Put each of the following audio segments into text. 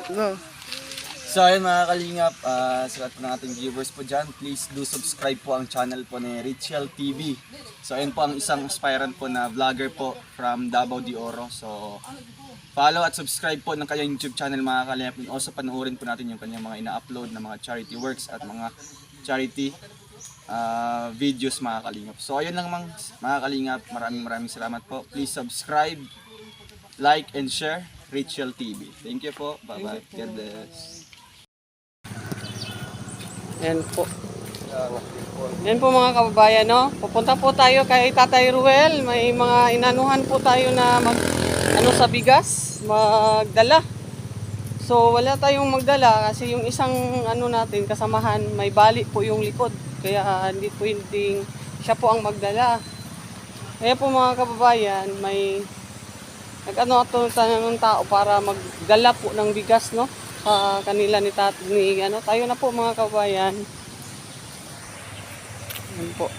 No. So ayun mga kalingap, sa lahat ng ating viewers po dyan, please do subscribe po ang channel po ni Richel TV. So ayun po ang isang aspirant po na vlogger po from Davao de Oro. So follow at subscribe po ng kanyang YouTube channel mga kalingap. And also panoorin po natin yung kanyang mga ina-upload na mga charity works at mga charity videos mga kalingap. So ayun lang mga kalingap, maraming salamat po. Please subscribe, like and share Richel TV. Thank you po. Bye bye. God bless. Yan po. Yan po mga kababayan, no? Pupunta po tayo kay Tatay Ruel. May mga inanuhan po tayo na sa bigas, magdala. So wala tayong magdala kasi yung isang natin kasamahan, may bali po yung likod. Kaya hindi po hindi siya po ang magdala. Kaya po mga kababayan, may ng tao para magdala po ng bigas, no? Sa kanila tayo na po mga kabayan. Yan po.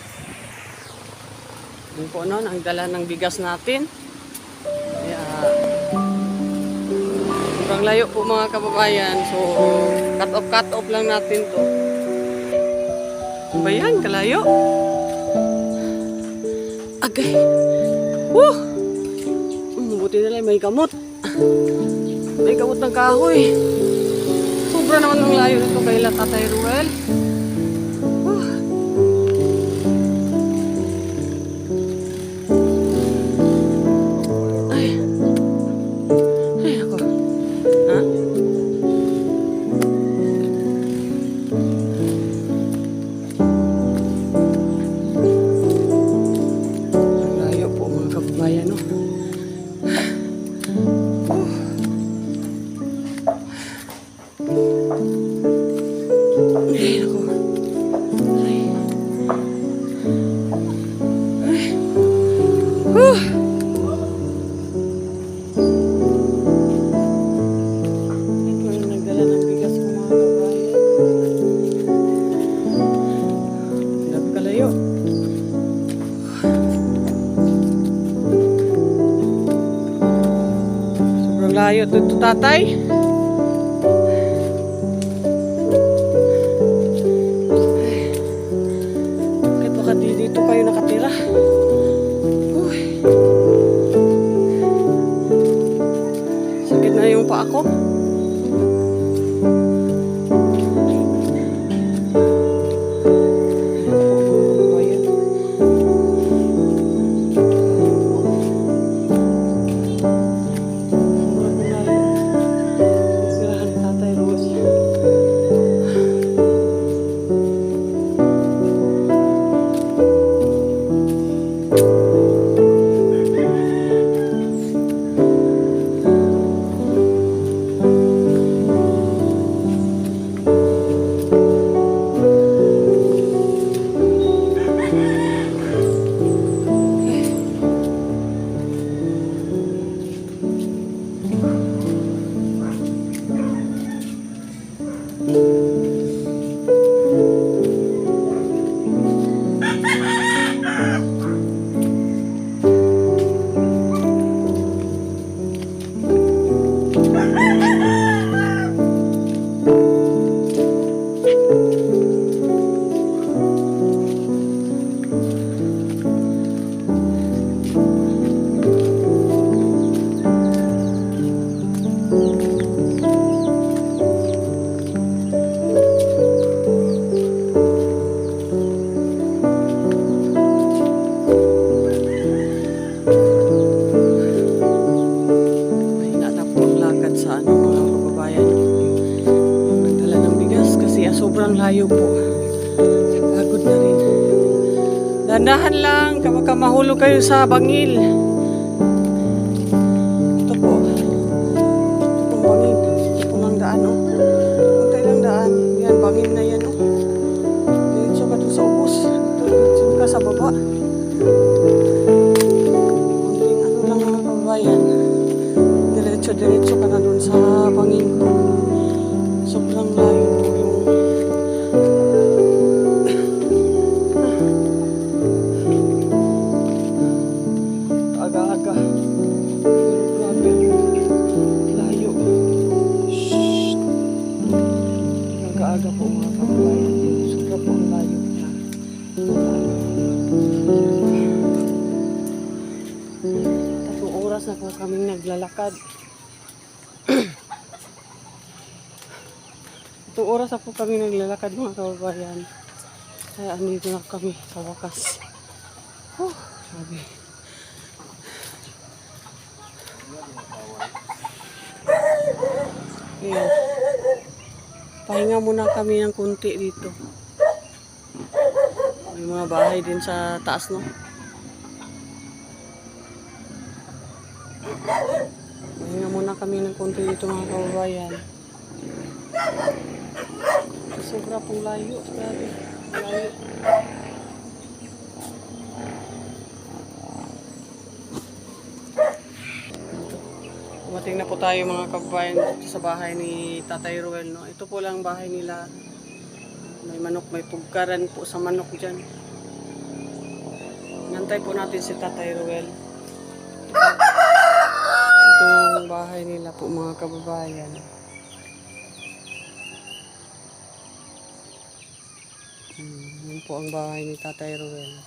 Yan po no, ang dala ng bigas natin. Kaya sobrang layo po mga kababayan. So cut off lang natin to. Ano ba yan? Kalayo. Agay. Woo! Buti na lang may gamot. May gamot ng kahoy. Sobra naman ng layo nito kay Tatay Ruel. Ay. Ay ako. Ha? Ang layo po mga kababayan, no? Ay, ako. Ay. Ay. Ito yung nagdala ng bigas ko mga kabayan. Grabe kalayo. Sobrang layo ito, tatay. Dito kayo nakatira. Uy. Sakit na yung paa ko. Sobrang layo po. Pagod na rin. Dandahan lang, kapag mahulog kayo sa bangil. Ito po. Ito pong bangil. Ito pong ang daan, no? Puntay lang daan. Yan, bangil na yan, no? Diretso ka doon sa ubos. Diretso ka sa baba. Kunting lang mga kabayan. Diretso ka na doon sa bangil. Sobrang layo po yung naglalakad. Itong oras na po kami naglalakad mga kababayan. Kaya andito na kami sa wakas. Sabi. Ayan. Pahinga muna kami ng kunti dito. May mga bahay din sa taas, no? Pahinga muna kami ng kunti dito mga kababayan. Sobra pong layo. Grabe. Layo. Dumating na po tayo mga kababayan dito sa bahay ni Tatay Ruel, no? Ito po lang bahay nila. May manok, may pugkaran po sa manok dyan. Nantay po natin si Tatay Ruel. Itong bahay nila po mga kababayan. Yan po ang bahay ni Tatay Ruel.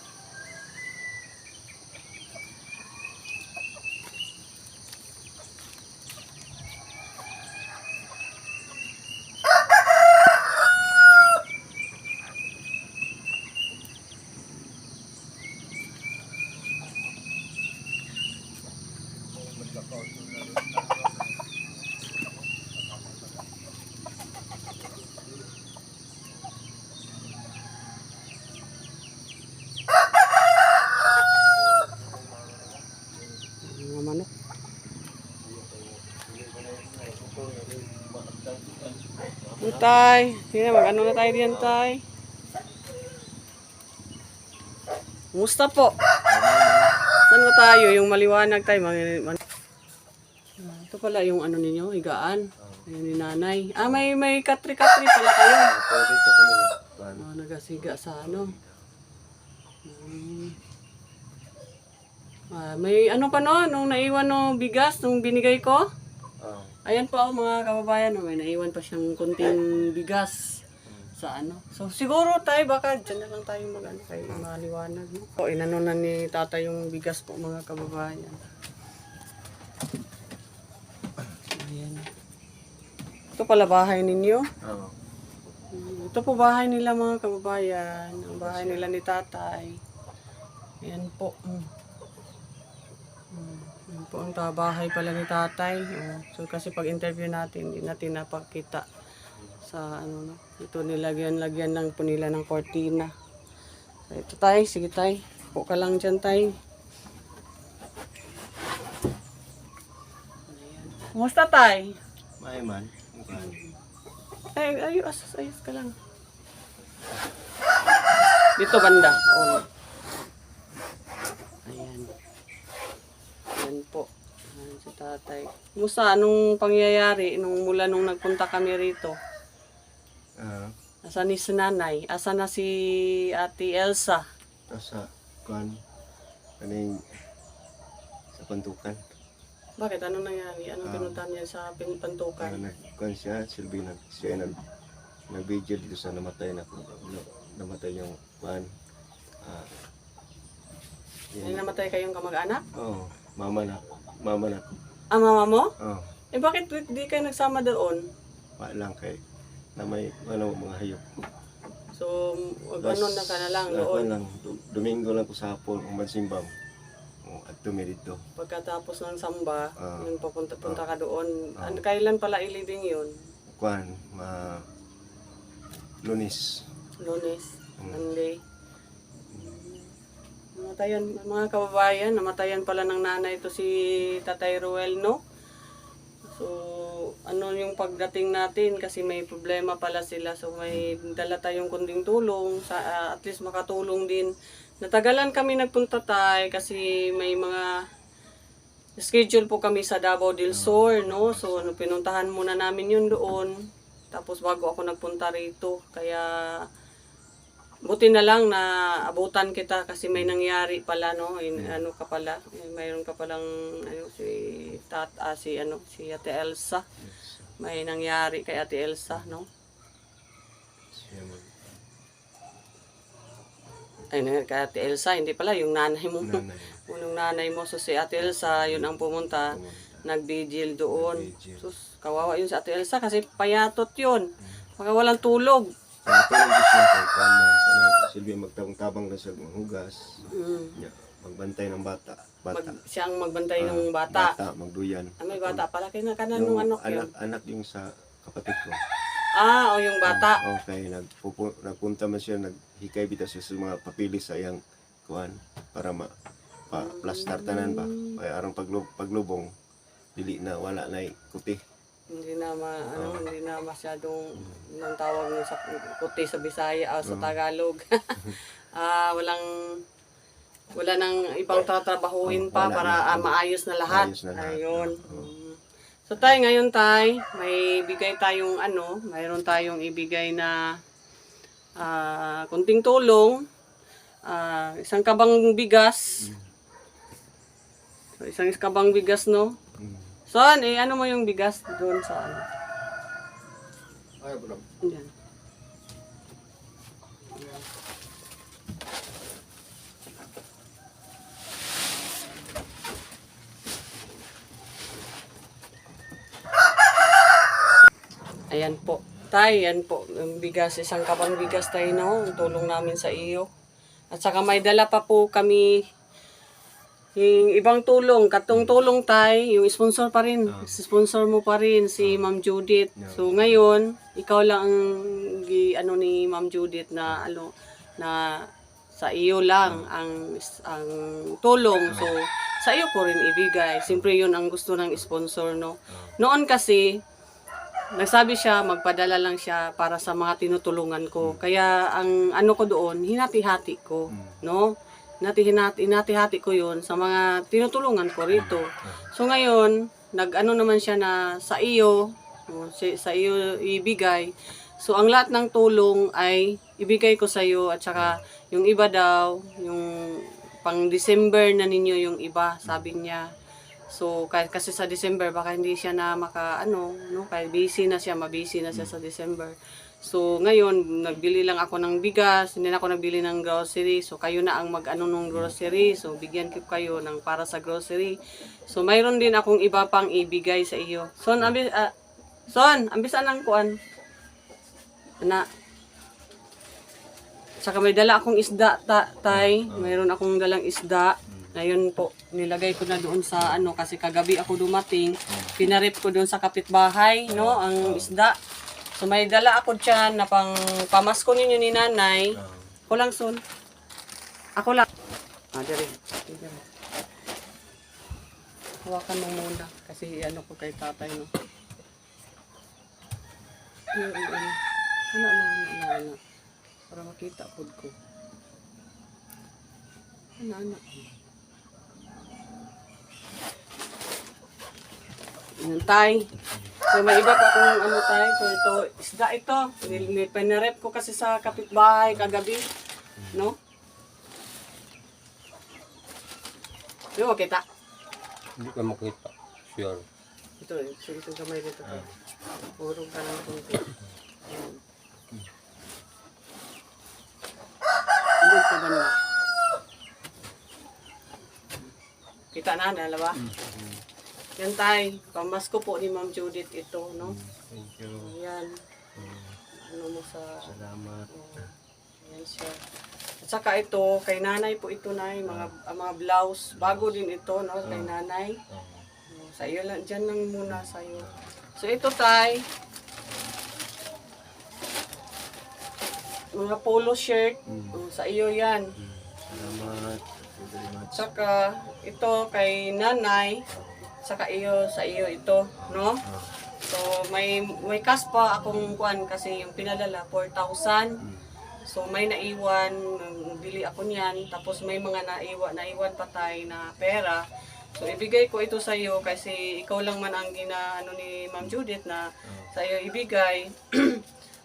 Mga manok. Tay, sige mag-ano na tayo diyan, Tay. Musta po? Saan ba tayo? Yung maliwanag tayo. Ito pala yung ano ninyo, higaan. Ayun ni nanay. May katri-katri pala kayo. Dito kami Nagasiga sa ano. May ano pa no, nung naiwan no bigas, nung binigay ko. Ayan po mga kababayan, may naiwan pa siyang kunting bigas sa ano. So siguro tayo baka dyan na lang tayo mag-ano kayo maliwanag. No? So inano na ni tata yung bigas po mga kababayan. Ayan. Ito pala bahay ninyo. Ito po bahay nila mga kababayan. Ang bahay nila ni tatay. Ayan po. Yan po ang bahay pala ni tatay. So kasi pag interview natin, hindi natin napakita sa ano no. Ito nilagyan ng po nila ng cortina. So, ito tay, sige tay. Po ka lang dyan tay. Kumusta tay? May man. Ayos ka lang. Dito banda. Ayan. Ayan po. Ayan si tatay. Kumusta? Anong pangyayari mula nung nagpunta kami rito? Asan ni si nanay? Asan na si Ate Elsa? Sa kuan kaning sa pantukan. Bakit? Anong nangyari? Anong pinuntahan niya sa pantukan? Kuan siya, Silvina. Siya nag-video dito sa namatay yung kuan. Ay, namatay kayong kamag-anak? Oo, mama na. Mama Mama mo? Oo. Bakit di kayo nagsama doon? Lang kay na may mga hayop. So, ano na ka na lang doon? Lang, Domingo lang ko sa hapon, magsimbang. At tumi dito. Pagkatapos ng samba, yung punta ka doon. Kailan pala ilibing yun? Kuan, Lunes. Monday. Namatayan, mga kababayan, namatayan pala ng nanay ito si Tatay Ruel, no? So, ano yung pagdating natin kasi may problema pala sila. So, may dala tayong kunding tulong, at least makatulong din. Natagalan kami nagpunta tayo kasi may mga schedule po kami sa Davao del Sur, no? So, pinuntahan muna namin yun doon. Tapos bago ako nagpunta rito, kaya buti na lang na abutan kita kasi may nangyari pala, no? Ano ka pala? Mayroon ka palang si Ate Elsa. May nangyari kay Ate Elsa, no? Kay Ate Elsa, hindi pala yung nanay mo. Unang nanay mo, so si Ate Elsa, yun ang pumunta. nag-vigil doon. Nag-vigil. Sus, kawawa yun sa Ate Elsa kasi payatot yun. Baka walang tulog. Ito lang gusto niya kay Kaman. Silbi magtabang-tabang na siya maghugas. Mm. Magbantay ng bata. Bata. Siyang magbantay ng bata. Bata, magduyan. May bata pala. Kaya na kanan nung ano yun. Anak yung sa kapatid ko. O yung bata. Okay, nagpunta man siya, naghikay bita siya sa mga papilis sa iyang kuan para plastar tanan ba. Kaya arang paglubong, dili na, wala na kuti. Hindi na masyadong nang tawag mo sa kuti sa Bisaya o sa Tagalog. Wala nang ibang tatrabahuhin pa Wala para na. maayos na lahat. Maayos na lahat. Ayun. So tayo ngayon may bigay tayong mayroon tayong ibigay na kunting tulong. Isang kabang bigas. So, isang kabang bigas, no? Son, ano mo yung bigas doon sa ano? Ay, bro. Yan. Ayan po. Tay, yan po. Yung bigas, isang kabang bigas tayo na ang tulong namin sa iyo. At saka may dala pa po kami yung ibang tulong, katong tulong tay, yung sponsor pa rin. Sponsor mo pa rin si Ma'am Judith. So ngayon, ikaw lang ang ni Ma'am Judith na na sa iyo lang ang tulong. So sa iyo ko rin ibigay. Siyempre yun ang gusto ng sponsor, no. Noon kasi nagsabi siya, magpadala lang siya para sa mga tinutulungan ko. Kaya ang ko doon, hinati-hati ko, no? Hinati-hati ko yun sa mga tinutulungan ko rito. So ngayon, naman siya na sa iyo ibigay. So ang lahat ng tulong ay ibigay ko sa iyo at saka yung iba daw, yung pang December na ninyo yung iba, sabi niya. So kasi sa December baka hindi siya na kaya mabisi na siya sa December. So ngayon nagbili lang ako ng bigas, hindi na ako nagbili ng grocery. So kayo na ang ng grocery. So bigyan ko kayo ng para sa grocery. So mayroon din akong iba pang ibigay sa iyo. Son, ambisan ng kuan. Na saka may dala akong isda tay. Mayroon akong dalang isda. Ngayon po, nilagay ko na doon sa kasi kagabi ako dumating, pinarip ko doon sa kapitbahay, no, ang isda. So may dala ako dyan na pamasko ninyo ni nanay. Ako lang, son. Ako lang. Dere. Hawakan mo muna kasi ko kay tatay, no. Ano. Para makita po ko. Ano. Yan tay. So may iba pa kung tay. So ito, isda ito. Pinarep ko kasi sa kapitbahay kagabi. No? Hindi mo makita? Hindi ka makita. Sure. Ito, itong kamay dito. Purong ka lang kunti. Hindi ka ba na? Kita na, dalawa? Yan tay, pamasko po ni Ma'am Judith ito, no? Thank you. Ayan. Mo sa... Salamat. Ayan siya. At saka ito, kay nanay po ito na, mga blouse. Bago din ito, no? Kay nanay. Sa iyo lang, dyan lang muna sa iyo. So ito tay, mga polo shirt. Sa iyo yan. Salamat. Thank you very much. Saka ito kay nanay. Saka sa iyo ito, no? So may cash pa akong kuan kasi yung pinadala 4,000. So may naiwan, bili ako niyan, tapos may mga naiwan pa tayo na pera. So ibigay ko ito sa iyo kasi ikaw lang man ang ni Ma'am Judith na sa iyo ibigay.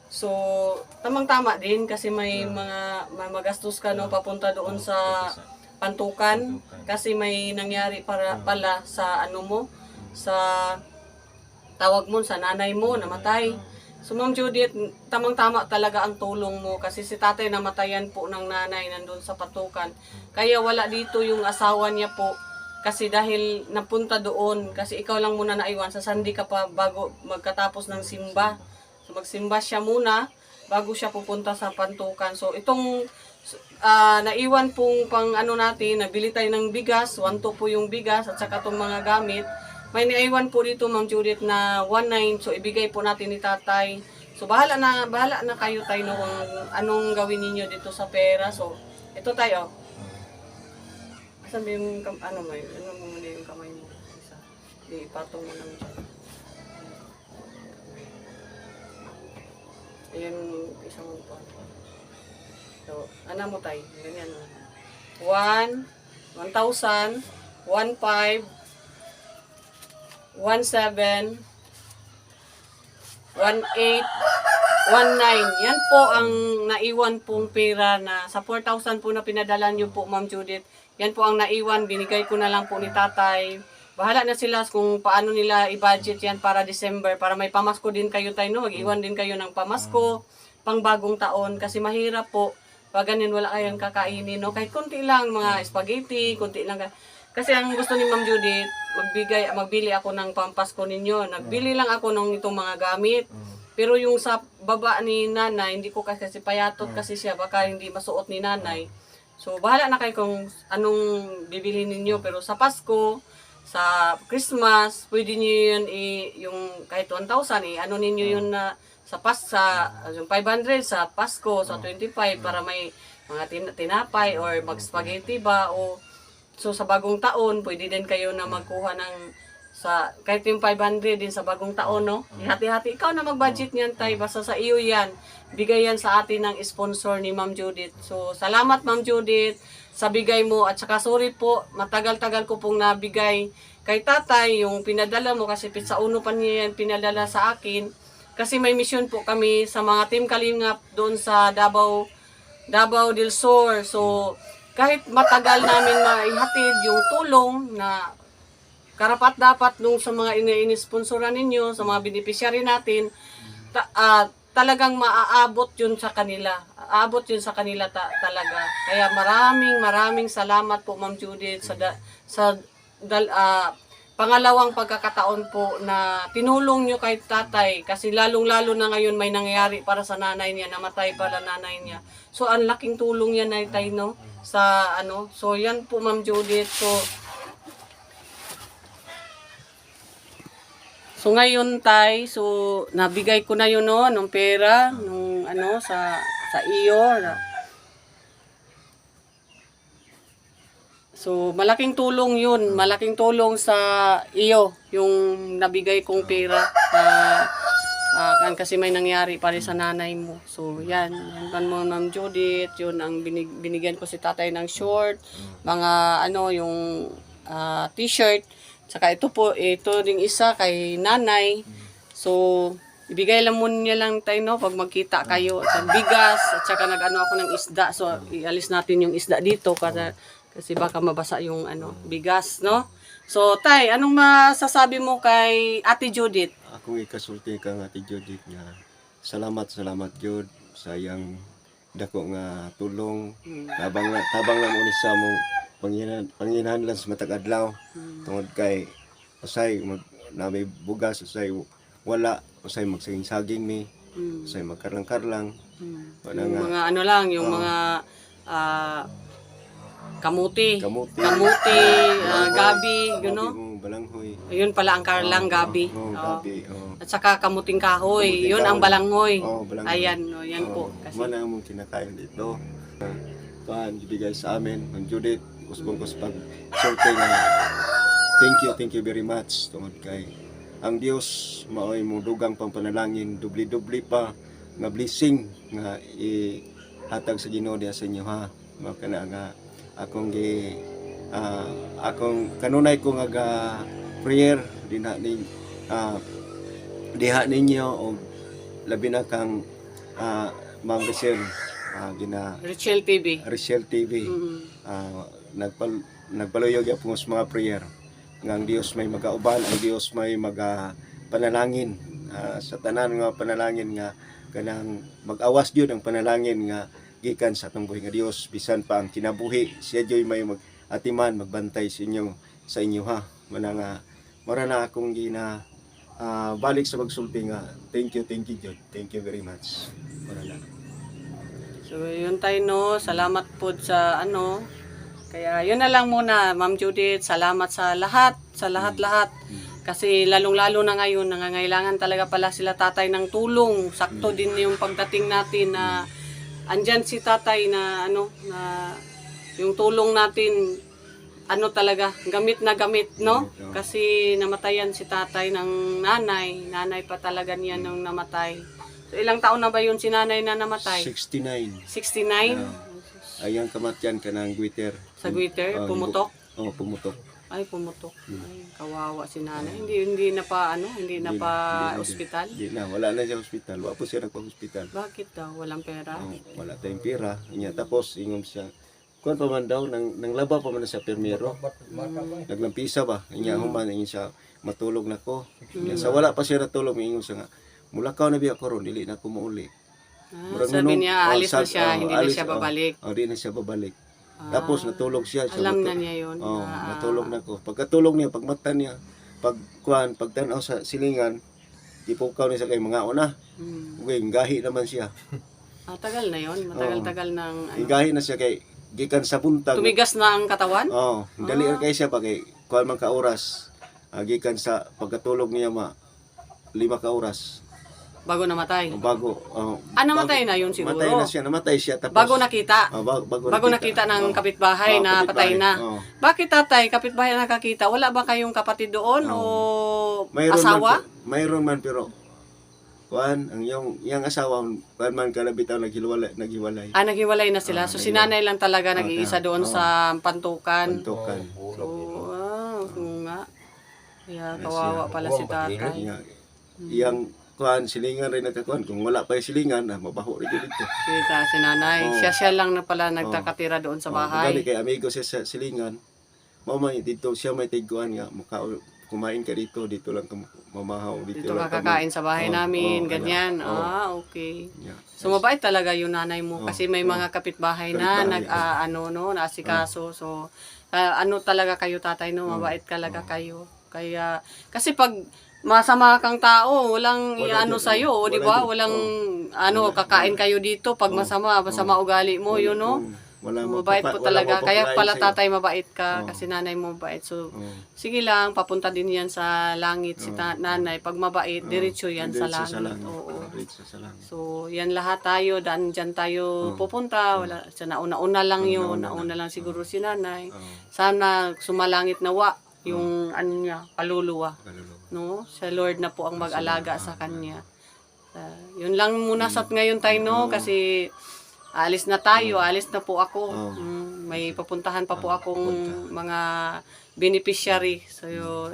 So tamang-tama din kasi may magastos ka, no, papunta doon sa pantukan kasi may nangyari pala sa sa tawag mo sa nanay mo namatay. So Ma'am Judith, tamang-tama talaga ang tulong mo kasi si tatay namatayan po ng nanay nandun sa patukan. Kaya wala dito yung asawa niya po Kasi dahil napunta doon, kasi ikaw lang muna naiwan, sa Sunday ka pa bago magkatapos ng simba. So magsimba siya muna bago siya pupunta sa pantukan. So itong naiwan pong pang ano natin, nabili tayo ng bigas, 1-2 po yung bigas at saka itong mga gamit. May naiwan po dito Ma'am Judith na 1-9, so ibigay po natin ni tatay. So bahala na kayo tayo no, kung anong gawin ninyo dito sa pera. So ito tayo. Sabi yung ano mo muna yung kamay mo. Isa. Ipatong mo lang dyan. Ayan yung isang po. So, ano mo tayo? Ganyan. 1, 1,000, 1,500, 1,700, 1,800, 1,900. Yan po ang naiwan pong pera na sa 4,000 po na pinadala niyo po, Ma'am Judith. Yan po ang naiwan. Binigay ko na lang po ni tatay. Bahala na sila kung paano nila i-budget yan para December. Para may pamasko din kayo tayo, no? Mag-iwan din kayo ng pamasko, pang bagong taon. Kasi mahirap po. Pag ganyan wala kayong kakainin, no? Kahit konti lang, mga spaghetti, konti lang. Kasi ang gusto ni Ma'am Judith, magbili ako ng pampasko ninyo. Nagbili lang ako ng itong mga gamit. Pero yung sa baba ni nanay, hindi ko kasi payatot kasi siya, baka hindi masuot ni nanay. So, bahala na kayo kung anong bibili ninyo. Pero sa Pasko, sa Christmas, pwede nyo yun, yung kahit 1,000, ano ninyo yun na sa yung 500 sa Pasko, sa 25, para may mga tinapay or mag-spaghetti ba. So, sa bagong taon, pwede din kayo na magkuha ng kahit yung 500 din sa bagong taon, no? Hati-hati. Ikaw na mag-budget niyan, tay. Basta sa iyo yan. Bigay yan sa atin ng sponsor ni Ma'am Judith. So, salamat Ma'am Judith sa bigay mo. At saka sorry po, matagal-tagal ko pong nabigay kay tatay yung pinadala mo kasi sa uno pa niya yan pinadala sa akin. Kasi may mission po kami sa mga Team Kalingap doon sa Davao del Sur. So, kahit matagal namin maihatid yung tulong na karapat dapat nung sa mga ini-sponsoran ninyo, sa mga beneficiary natin, talagang maaabot yun sa kanila. Aabot yun sa kanila talaga. Kaya maraming salamat po Ma'am Judith sa pangalawang pagkakataon po na tinulong nyo kay tatay. Kasi lalong-lalo na ngayon may nangyayari para sa nanay niya, namatay pala nanay niya. So ang laking tulong yan na tay, no? Sa ano. So yan po Ma'am Judith. So ngayon tay, so nabigay ko na yun no, nung pera, nung ano sa iyo. So malaking tulong yun, malaking tulong sa iyo yung nabigay kong pera. Kasi may nangyari pa rin sa nanay mo. So yan mo Ma'am Judith, yun ang binigyan ko si tatay ng short, mga ano yung t-shirt. Saka ito ring isa kay nanay. So, ibigay lang muna niya lang tayo, no, pag magkita kayo sa bigas. At saka nag-ano ako ng isda. So, ialis natin yung isda dito kasi baka mabasa yung bigas, no? So, tay, anong masasabi mo kay Ate Judith? Ako ikasulti kang Ate Judith nga salamat Jud sa iyang dako nga tulong. Tabang na mo ni sa mong panginahanglan sa matag adlaw tungod kay usay may bugas, usay wala, usay magsaging-saging mi, usay magkarlang-karlang. Yung mga ano lang, yung mga kamuti, gabi, gano. Balanghoy. Yun pala ang karlang gabi. Gabi. At saka kamuting kahoy, yun ang balanghoy. Balanghoy. Ayan, yan po. Kasi Man ang mong kinakain dito. Ibigay sa amin, Ma'am Judith, usbong ko sa pag-sorte nga. Thank you very much. Tungod kay ang Dios maoy mong dugang pang panalangin, dubli-dubli pa nga blessing nga ihatag sa Ginoo diha sa inyo ha. Mao kana nga akong kanunay ko nga prayer diha ninyo o labi na kang Ma'am Rachel Richelle TV. Nagpaluyog po sa mga prayer nga ang Dios may magauban, ang Dios may panalangin sa tanan nga panalangin nga kanang mag-awas gyud ang panalangin nga gikan sa atong buhi nga Dios bisan pa ang kinabuhi siya joy may atiman magbantay sa inyong sa inyo ha. Mara na akong gina balik sa magsulti nga. Thank you Jud. Thank you very much. Mara na. So, yun tayo, no. Salamat po sa ano. Kaya, yun na lang muna, Ma'am Judith. Salamat sa lahat. Kasi lalong-lalo na ngayon, nangangailangan talaga pala sila tatay ng tulong. Sakto din yung pagdating natin na andyan si tatay na ano, na yung tulong natin, ano talaga, gamit na gamit, no? Kasi namatayan si tatay ng nanay. Nanay pa talaga niya nung namatay. So, ilang taon na ba yun si nanay na namatay? 69. 69? Ayang kamatyan ka ng Guiter. Sa Guiter? Pumutok? Oo, pumutok. Ay, pumutok. Ay, kawawa si nanay. Hindi na pa, hindi na pa ospital? Hindi na, wala na siya ospital. Wala po siya nagpa-hospital. Bakit daw? Walang pera? Wala tayong pera. Tapos, ingom siya. Kuan pa man daw, nang laba pa man na siya permero. Naglampisa ba? Human, siya matulog na ko. Sa wala pa siya natulog, ingom siya nga. Mula ka na biya ko ron, dili na ko mauli. Sabi niya, alis na siya, hindi na siya babalik. Hindi na siya babalik. Tapos natulog siya. Alam na niya yun. Natulog na ko. Pagkatulog niya, pagmata niya, pagtanaw sa silingan, ipukaw niya sa kay mga una. Gahi naman siya. Tagal na yun. Matagal-tagal ng Gahi na siya kay gikan sa buntag. Tumigas na ang katawan? Oo. Dali kay siya pa kay kuan man ka oras. Gikan sa pagkatulog niya 5 ka oras. Bago namatay? Bago. Namatay na yun siguro? Namatay na siya. Namatay siya. Tapos, bago nakita? Bago nakita ng kapitbahay na patay na. Bakit tatay, kapitbahay na nakakita? Wala ba kayong kapatid doon o asawa? Mayroon man pero kuan ang yung asawa kuan man kalabitaw naghiwalay. Naghiwalay na sila. So si nanay lang talaga nag-iisa doon sa Pantukan. So, nga. Kaya kawawa pala si tatay. Iyang kuan silingan rin nagkakuan kung wala pa yung silingan mabaho rin dito. Kita si nanay. Siya lang na pala nagtakatira doon sa bahay. Kaya amigo siya sa silingan. Mamay dito siya may tiguan nga kumain ka dito lang mamahaw dito lang kakain sa bahay namin ganyan. Okay. So mabait talaga yung nanay mo kasi may mga kapitbahay na naasikaso. So talaga kayo tatay no, mabait talaga kayo. Kaya kasi pag masama kang tao, walang sa iyo, di ba? Walang kakain kayo dito pag masama ugali mo, yun no. Mabait po talaga. Kaya pala tatay mabait ka kasi nanay mo mabait. So sige lang, papunta din yan sa langit si nanay. Pag mabait, diretso yan sa langit. Oo. So yan lahat tayo, dyan tayo pupunta. Wala, sa nauna lang yun. Nauna lang siguro si nanay. Sana sumalangit nawa yung niya, kaluluwa. No? Sa Lord na po ang mag-alaga sa kanya. Yun lang muna sa ngayon tayo, no? Kasi alis na tayo, alis na po ako. May papuntahan pa po akong mga beneficiary. So,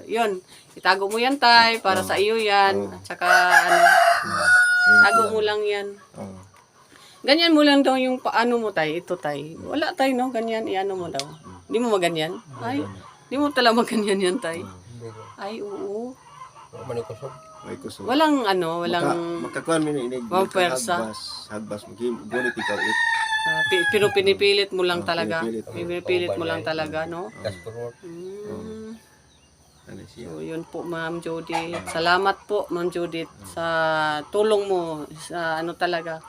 yun. Itago mo yan, tay, para sa iyo yan. At saka, tago mo lang yan. Ganyan mo lang daw yung paano mo, tay. Ito, tay. Wala, tay, no? Ganyan, iano mo daw. Di mo maganyan? Ay, di mo talaga maganyan yan, tay. Ay, oo. Walang makakuan mo ini hagbas gunit ikaw pero pinipilit mo lang talaga. Pinipilit mo lang talaga, no? So, yun po, Ma'am Judith. Salamat po, Ma'am Judith, sa tulong mo sa talaga.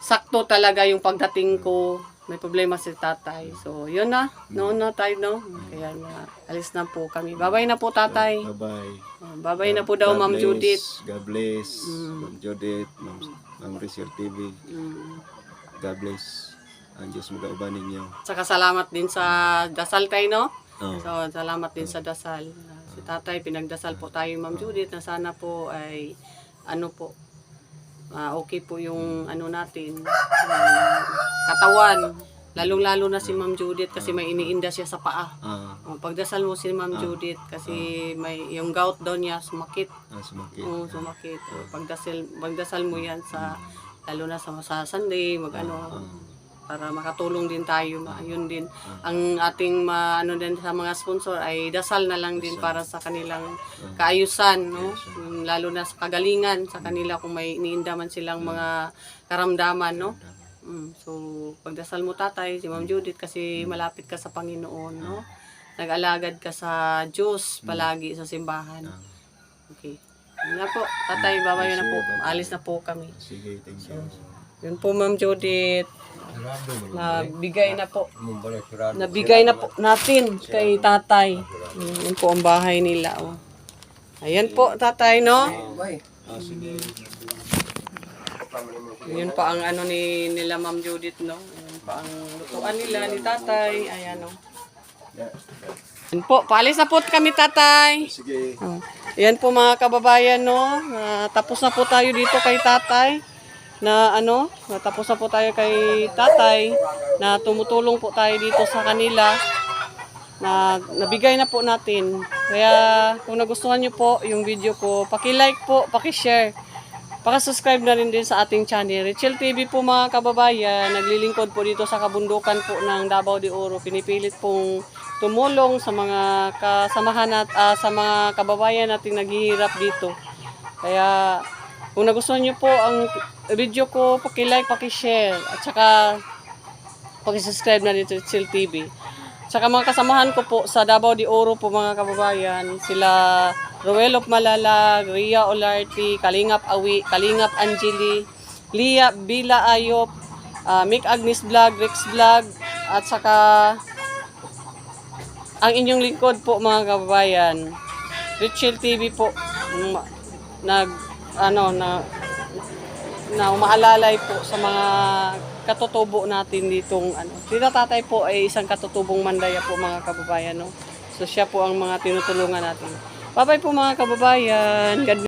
Sakto talaga yung pagdating ko. May problema si tatay. So, yun na. No, tayo, no? Kaya na, alis na po kami. Bye-bye na po, tatay. Bye-bye. Bye-bye na po daw, Ma'am Judith. God bless. Ma'am Judith, Ma'am Rizal TV. God bless. Ang Diyos mag-auban ninyo. Saka salamat din sa dasal tayo, no? So, salamat din sa dasal. Si tatay, pinagdasal po tayo, Ma'am Judith, na sana po ay, okay po yung natin, katawan. Lalong-lalo na si Ma'am Judith kasi may iniinda siya sa paa. Pagdasal mo si Ma'am Judith kasi may yung gout daw niya sumakit. Sumakit. Pagdasal mo yan lalo na sa Sunday, para makatulong din tayo. Yun din. Ang ating din sa mga sponsor ay dasal na lang din para sa kanilang kaayusan, no? Lalo na sa kagalingan sa kanila kung may iniindaman silang mga karamdaman, no? So, pagdasal mo tatay, si Ma'am Judith kasi malapit ka sa Panginoon, no? nag-alagad ka sa Diyos palagi sa simbahan. Okay. Yun na po, tatay, babayo na po. Alis na po kami. Sige, thank you. Yun po, Ma'am Judith. Nabigay na po. Mumbala sirado. Nabigay na po natin kay tatay. Yun po ang bahay nila. Oh. Ayan po, tatay, no? Yun pa ang ano nila Ma'am Judith, no? Yun pa ang lutuan nila ni tatay. Ayan, no? Yun po, paalis na po kami, tatay. Sige. Oh. Ayan po mga kababayan, no? Tapos na po tayo dito kay tatay. Natapos na po tayo kay tatay na tumutulong po tayo dito sa kanila na nabigay na po natin. Kaya kung nagustuhan nyo po yung video ko, paki-like po, paki-share, paki-subscribe na rin din sa ating channel. Richel TV po mga kababayan, naglilingkod po dito sa kabundukan po ng Davao de Oro. Pinipilit pong tumulong sa mga kasamahan at sa mga kababayan nating naghihirap dito. Kaya kung nagustuhan nyo po ang video ko, paki-like, paki-share, at saka paki-subscribe na dito sa Richel TV. Saka mga kasamahan ko po sa Davao de Oro po mga kababayan, sila Roel of Malalag, Ria Olarte, Kalingap Awi, Kalingap Angeli, Lia Bila Ayop, Mick Agnes Vlog, Rex Vlog, at saka ang inyong lingkod po mga kababayan, Richel TV po, na umaalalay po sa mga katutubo natin ditong Tita Tatay po ay isang katutubong Mandaya po mga kababayan, no? So siya po ang mga tinutulungan natin. Bye-bye po mga kababayan. God